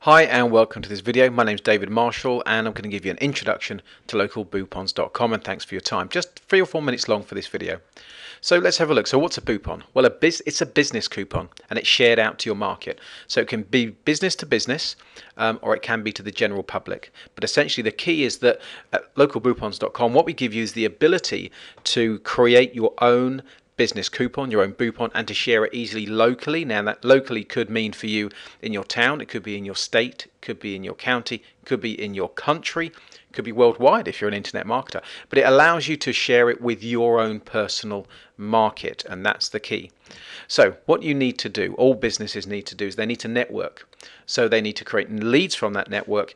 Hi and welcome to this video. My name is David Marshall and I'm going to give you an introduction to localboupons.com, and thanks for your time. Just 3 or 4 minutes long for this video. So let's have a look. So what's a Boupon? Well, it's a business coupon and it's shared out to your market. So it can be business to business or it can be to the general public. But essentially the key is that at localboupons.com what we give you is the ability to create your own business coupon, your own Boupon, and to share it easily locally. Now that locally could mean for you in your town, it could be in your state, it could be in your county, it could be in your country, it could be worldwide if you're an internet marketer, but it allows you to share it with your own personal market, and that's the key. So what you need to do, all businesses need to do, is they need to network. So they need to create leads from that network,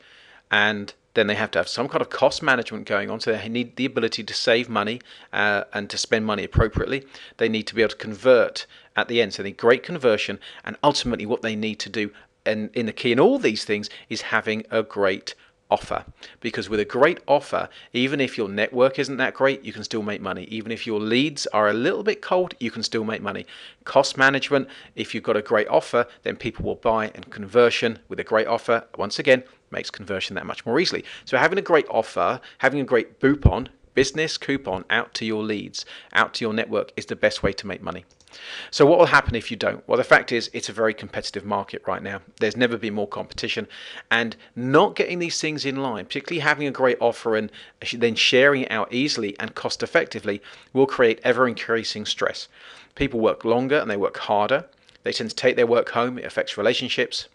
and then they have to have some kind of cost management going on. So they need the ability to save money and to spend money appropriately. They need to be able to convert at the end. So they need great conversion, and ultimately what they need to do, and in the key in all these things, is having a great offer. Because with a great offer, even if your network isn't that great, you can still make money. Even if your leads are a little bit cold, you can still make money. Cost management, if you've got a great offer, then people will buy, and conversion with a great offer, once again, makes conversion that much more easily. So having a great offer, having a great Boupon, business coupon out to your leads, out to your network, is the best way to make money. So what will happen if you don't? Well, the fact is it's a very competitive market right now. There's never been more competition, and not getting these things in line, particularly having a great offer and then sharing it out easily and cost effectively, will create ever increasing stress. People work longer and they work harder. They tend to take their work home. It affects relationships.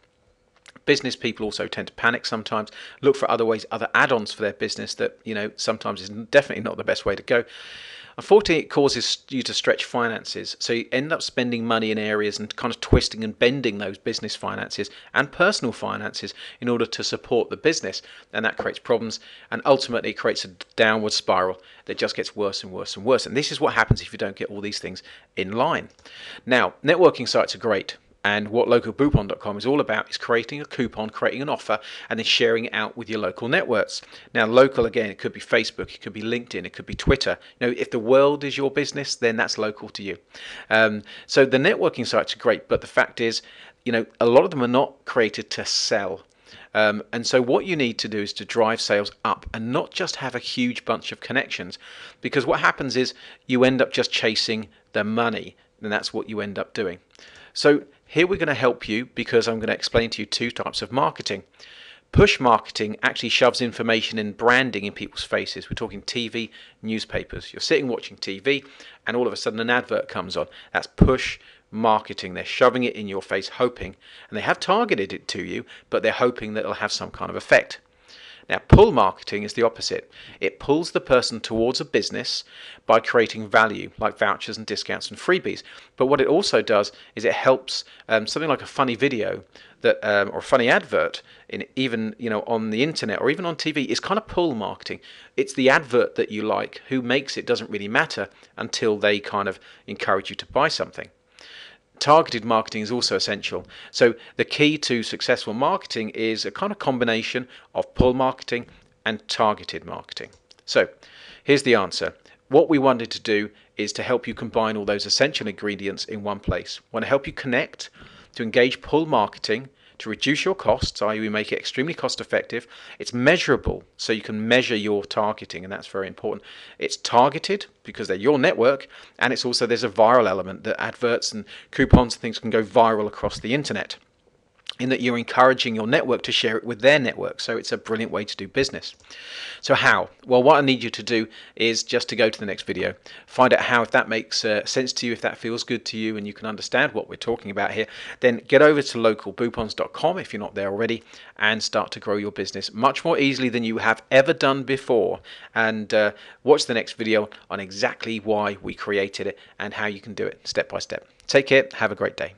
Business people also tend to panic sometimes, look for other ways, other add-ons for their business that, sometimes is definitely not the best way to go. Unfortunately, it causes you to stretch finances, so you end up spending money in areas and kind of twisting and bending those business finances and personal finances in order to support the business, and that creates problems, and ultimately creates a downward spiral that just gets worse and worse and worse. And this is what happens if you don't get all these things in line. Now, networking sites are great. And what localboupon.com is all about is creating a coupon, creating an offer, and then sharing it out with your local networks. Now, local, again, it could be Facebook, it could be LinkedIn, it could be Twitter. If the world is your business, then that's local to you. So the networking sites are great, but the fact is, a lot of them are not created to sell. And so what you need to do is to drive sales up and not just have a huge bunch of connections, because what happens is you end up just chasing the money, and that's what you end up doing. So here we're going to help you, because I'm going to explain to you 2 types of marketing. Push marketing actually shoves information and branding in people's faces. We're talking TV, newspapers. You're sitting watching TV and all of a sudden an advert comes on. That's push marketing. They're shoving it in your face, hoping, and they have targeted it to you, but they're hoping that it'll have some kind of effect. Now, pull marketing is the opposite. It pulls the person towards a business by creating value, like vouchers and discounts and freebies. But what it also does is it helps something like a funny video that or a funny advert, even on the internet or even on TV, is kind of pull marketing. It's the advert that you like. Who makes it doesn't really matter until they kind of encourage you to buy something. Targeted marketing is also essential. So the key to successful marketing is a kind of combination of pull marketing and targeted marketing. So here's the answer. What we wanted to do is to help you combine all those essential ingredients in one place. We want to help you connect, to engage pull marketing, to reduce your costs, i.e. we make it extremely cost effective. It's measurable, so you can measure your targeting, and that's very important. It's targeted because they're your network, and it's also, there's a viral element that adverts and coupons and things can go viral across the internet, in that you're encouraging your network to share it with their network. So it's a brilliant way to do business. So how? Well, what I need you to do is just to go to the next video, find out how, if that makes sense to you, if that feels good to you and you can understand what we're talking about here, then get over to localboupons.com if you're not there already, and start to grow your business much more easily than you have ever done before. And watch the next video on exactly why we created it and how you can do it step by step. Take care. Have a great day.